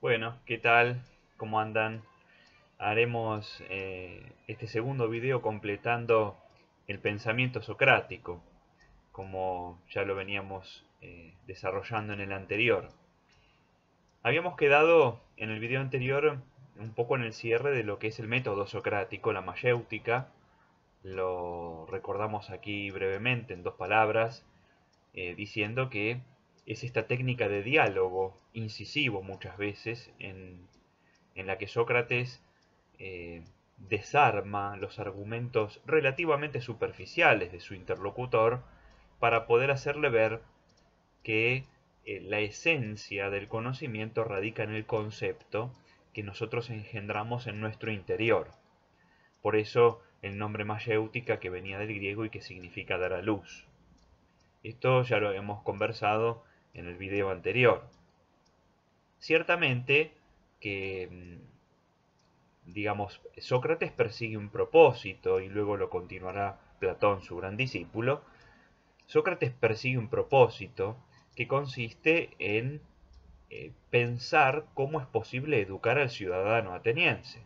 Bueno, ¿qué tal? ¿Cómo andan? Haremos este segundo video completando el pensamiento socrático, como ya lo veníamos desarrollando en el anterior. Habíamos quedado en el video anterior un poco en el cierre de lo que es el método socrático, la mayéutica. Lo recordamos aquí brevemente en dos palabras, diciendo que es esta técnica de diálogo incisivo muchas veces en la que Sócrates eh, desarma los argumentos relativamente superficiales de su interlocutor para poder hacerle ver que la esencia del conocimiento radica en el concepto que nosotros engendramos en nuestro interior. Por eso el nombre mayéutica, que venía del griego y que significa dar a luz. Esto ya lo hemos conversado en el video anterior. Ciertamente que digamos, Sócrates persigue un propósito, y luego lo continuará Platón, su gran discípulo. Sócrates persigue un propósito que consiste en pensar cómo es posible educar al ciudadano ateniense.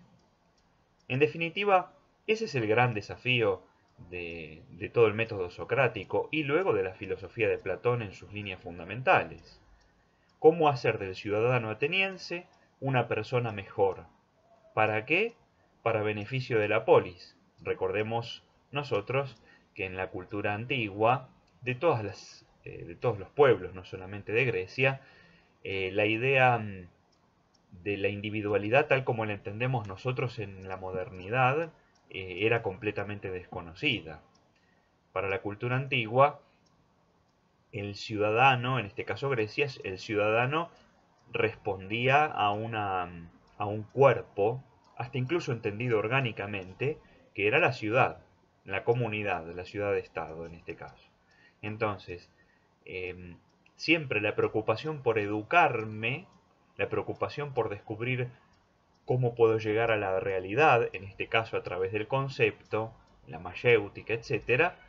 En definitiva, ese es el gran desafío de todo el método socrático y luego de la filosofía de Platón en sus líneas fundamentales. ¿Cómo hacer del ciudadano ateniense una persona mejor? ¿Para qué? Para beneficio de la polis. Recordemos nosotros que en la cultura antigua de todos los pueblos, no solamente de Grecia, la idea de la individualidad tal como la entendemos nosotros en la modernidad era completamente desconocida. Para la cultura antigua, el ciudadano, en este caso Grecia, el ciudadano respondía a un cuerpo, hasta incluso entendido orgánicamente, que era la ciudad, la comunidad, la ciudad-estado en este caso. Entonces, siempre la preocupación por educarme, la preocupación por descubrir cómo puedo llegar a la realidad, en este caso a través del concepto, la mayéutica, etcétera,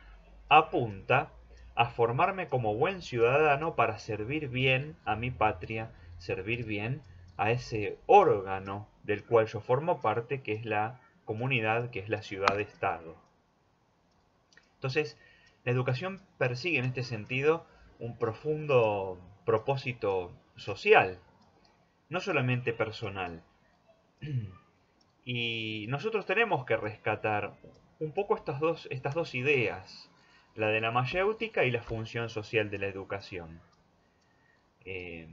apunta a formarme como buen ciudadano para servir bien a mi patria, servir bien a ese órgano del cual yo formo parte, que es la comunidad, que es la ciudad-estado. Entonces, la educación persigue en este sentido un profundo propósito social, no solamente personal. Y nosotros tenemos que rescatar un poco estas dos ideas, la de la mayéutica y la función social de la educación, eh,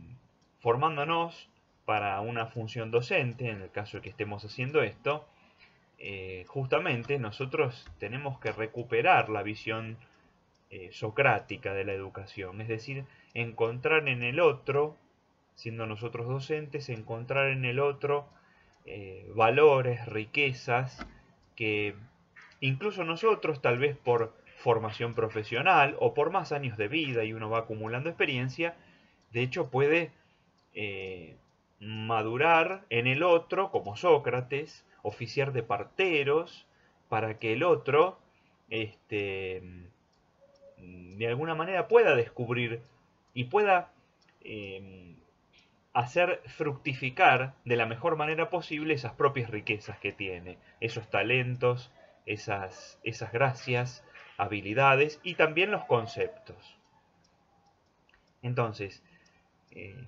formándonos para una función docente, en el caso de que estemos haciendo esto. Justamente nosotros tenemos que recuperar la visión socrática de la educación, es decir, encontrar en el otro, siendo nosotros docentes, encontrar en el otro valores, riquezas que incluso nosotros, tal vez por formación profesional o por más años de vida y uno va acumulando experiencia, de hecho puede madurar en el otro, como Sócrates, oficiar de parteros, para que el otro, de alguna manera, pueda descubrir y pueda hacer fructificar de la mejor manera posible esas propias riquezas que tiene, esos talentos, esas gracias, habilidades y también los conceptos. Entonces, eh,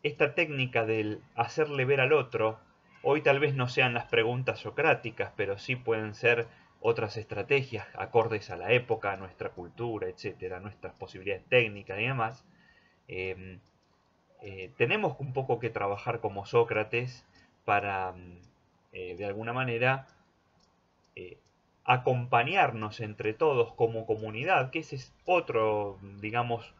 esta técnica del hacerle ver al otro, hoy tal vez no sean las preguntas socráticas, pero sí pueden ser otras estrategias acordes a la época, a nuestra cultura, etcétera, a nuestras posibilidades técnicas y demás. eh, Tenemos un poco que trabajar como Sócrates para, de alguna manera, eh, acompañarnos entre todos como comunidad, que ese es otro, digamos,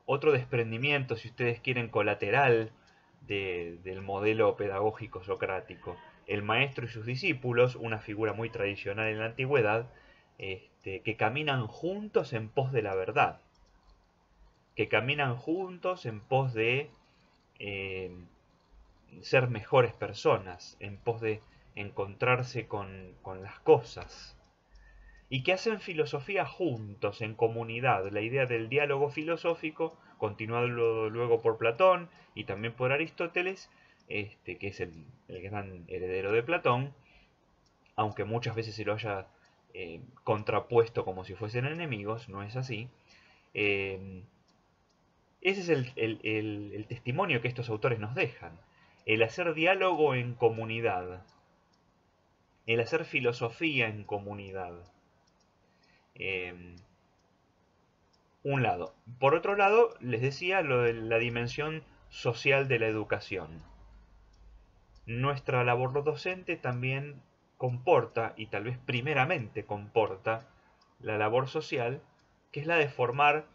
otro desprendimiento, si ustedes quieren, colateral del modelo pedagógico socrático. El maestro y sus discípulos, una figura muy tradicional en la antigüedad, que caminan juntos en pos de la verdad, que caminan juntos en pos de eh, ser mejores personas, en pos de encontrarse con las cosas, y que hacen filosofía juntos, en comunidad. La idea del diálogo filosófico continuado luego por Platón y también por Aristóteles, que es el gran heredero de Platón, aunque muchas veces se lo haya contrapuesto como si fuesen enemigos, no es así. Eh, Ese es el testimonio que estos autores nos dejan. El hacer diálogo en comunidad, el hacer filosofía en comunidad. Un lado. Por otro lado, les decía lo de la dimensión social de la educación. Nuestra labor docente también comporta, y tal vez primeramente comporta, la labor social, que es la de formar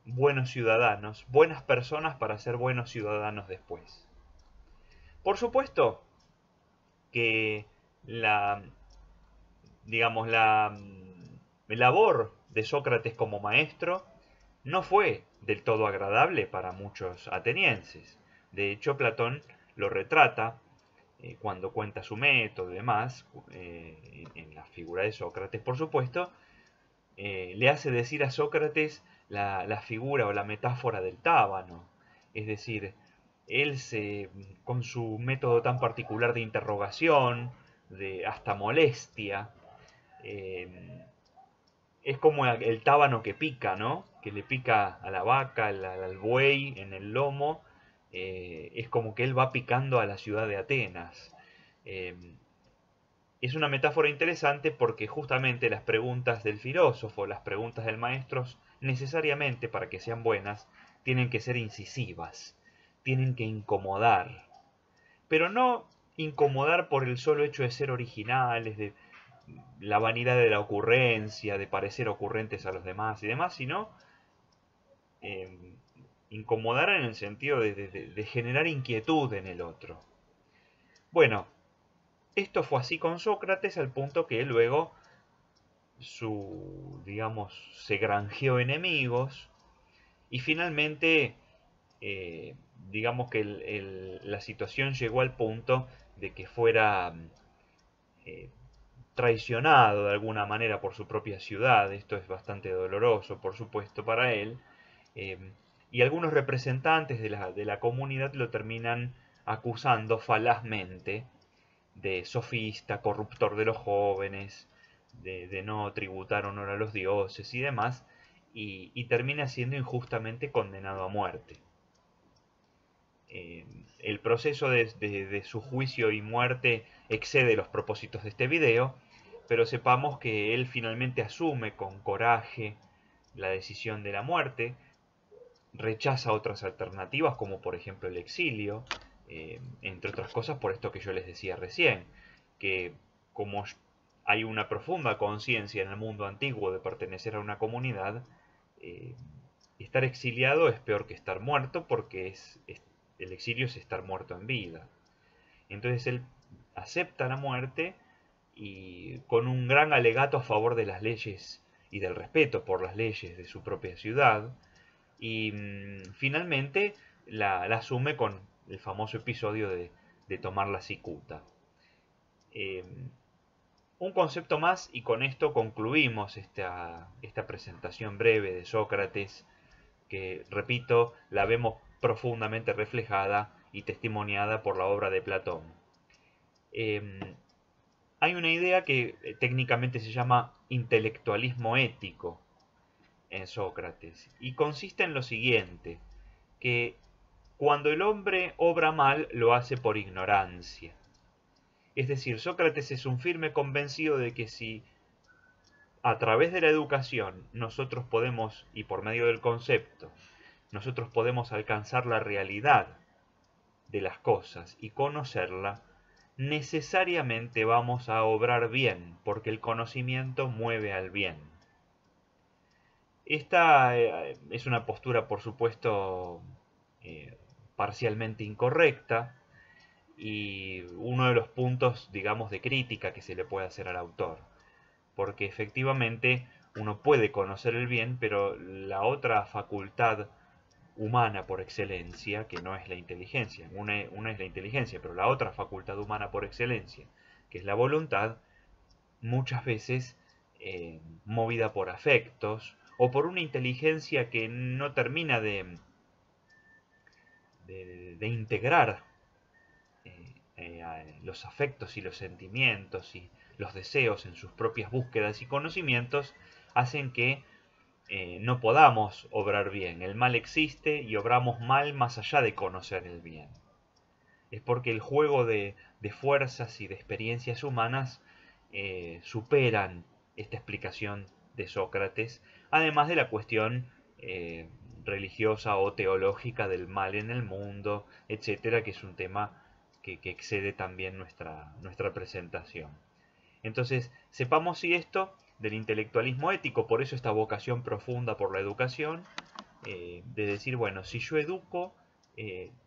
buenos ciudadanos, buenas personas para ser buenos ciudadanos después. Por supuesto que la, digamos, la labor de Sócrates como maestro no fue del todo agradable para muchos atenienses. De hecho, Platón lo retrata cuando cuenta su método y demás, en la figura de Sócrates, por supuesto, le hace decir a Sócrates la figura o la metáfora del tábano. Es decir, él con su método tan particular de interrogación, de hasta molestia, es como el tábano que pica, ¿no? Que le pica a la vaca, al buey en el lomo. Es como que él va picando a la ciudad de Atenas. Eh, es una metáfora interesante porque justamente las preguntas del filósofo, las preguntas del maestro, necesariamente para que sean buenas, tienen que ser incisivas, tienen que incomodar. Pero no incomodar por el solo hecho de ser originales, de la vanidad de la ocurrencia, de parecer ocurrentes a los demás y demás, sino incomodar en el sentido de generar inquietud en el otro. Bueno, esto fue así con Sócrates al punto que luego se granjeó enemigos y finalmente digamos que la situación llegó al punto de que fuera traicionado de alguna manera por su propia ciudad. Esto es bastante doloroso, por supuesto, para él. Eh, y algunos representantes de la comunidad lo terminan acusando falazmente de sofista, corruptor de los jóvenes, de no tributar honor a los dioses y demás, y termina siendo injustamente condenado a muerte. El proceso de su juicio y muerte excede los propósitos de este video, pero sepamos que él finalmente asume con coraje la decisión de la muerte, rechaza otras alternativas como por ejemplo el exilio, entre otras cosas por esto que yo les decía recién, que como hay una profunda conciencia en el mundo antiguo de pertenecer a una comunidad, estar exiliado es peor que estar muerto porque el exilio es estar muerto en vida. Entonces él acepta la muerte y con un gran alegato a favor de las leyes y del respeto por las leyes de su propia ciudad, y finalmente la asume con el famoso episodio de tomar la cicuta. Un concepto más y con esto concluimos esta presentación breve de Sócrates, que repito, la vemos profundamente reflejada y testimoniada por la obra de Platón. Hay una idea que técnicamente se llama intelectualismo ético en Sócrates y consiste en lo siguiente, que cuando el hombre obra mal lo hace por ignorancia. Es decir, Sócrates es un firme convencido de que si a través de la educación nosotros podemos, y por medio del concepto, nosotros podemos alcanzar la realidad de las cosas y conocerla, necesariamente vamos a obrar bien, porque el conocimiento mueve al bien. Esta es una postura, por supuesto, parcialmente incorrecta y uno de los puntos, digamos, de crítica que se le puede hacer al autor. Porque efectivamente uno puede conocer el bien, pero la otra facultad humana por excelencia, que no es la inteligencia, una es la inteligencia, pero la otra facultad humana por excelencia, que es la voluntad, muchas veces movida por afectos o por una inteligencia que no termina de integrar los afectos y los sentimientos y los deseos en sus propias búsquedas y conocimientos, hacen que no podamos obrar bien. El mal existe y obramos mal más allá de conocer el bien. Es porque el juego de fuerzas y de experiencias humanas superan esta explicación de Sócrates, además de la cuestión religiosa o teológica del mal en el mundo, etcétera, que es un tema que excede también nuestra presentación. Entonces, sepamos si esto del intelectualismo ético, por eso esta vocación profunda por la educación, de decir, bueno, si yo educo,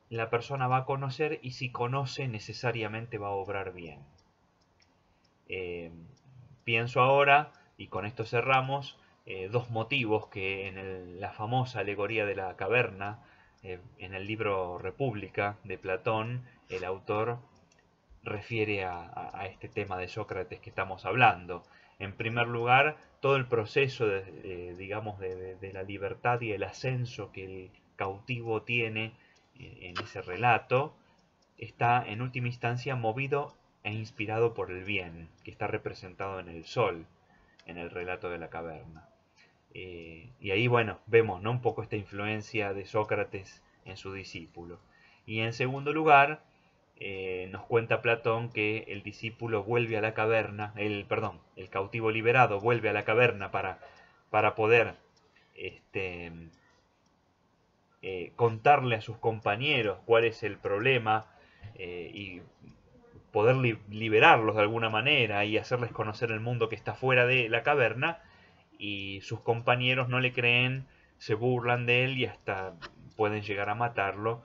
la persona va a conocer y si conoce necesariamente va a obrar bien. Pienso ahora, y con esto cerramos, dos motivos que en la famosa alegoría de la caverna, en el libro República de Platón, el autor refiere a este tema de Sócrates que estamos hablando. En primer lugar, todo el proceso digamos, de la libertad y el ascenso que el cautivo tiene en ese relato, está en última instancia movido e inspirado por el bien, que está representado en el sol, en el relato de la caverna. Y ahí, bueno, vemos, ¿no?, un poco esta influencia de Sócrates en su discípulo. Y en segundo lugar, nos cuenta Platón que el discípulo vuelve a la caverna, el cautivo liberado vuelve a la caverna para poder contarle a sus compañeros cuál es el problema y poder liberarlos de alguna manera y hacerles conocer el mundo que está fuera de la caverna, y sus compañeros no le creen, se burlan de él y hasta pueden llegar a matarlo.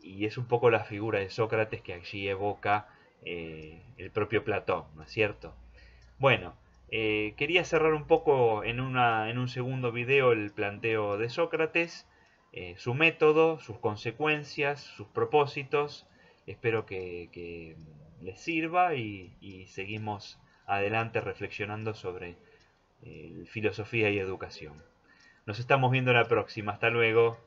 Y es un poco la figura de Sócrates que allí evoca el propio Platón, ¿no es cierto? Bueno, quería cerrar un poco en un segundo video el planteo de Sócrates, su método, sus consecuencias, sus propósitos. Espero que les sirva y seguimos adelante reflexionando sobre filosofía y educación. Nos estamos viendo la próxima. Hasta luego.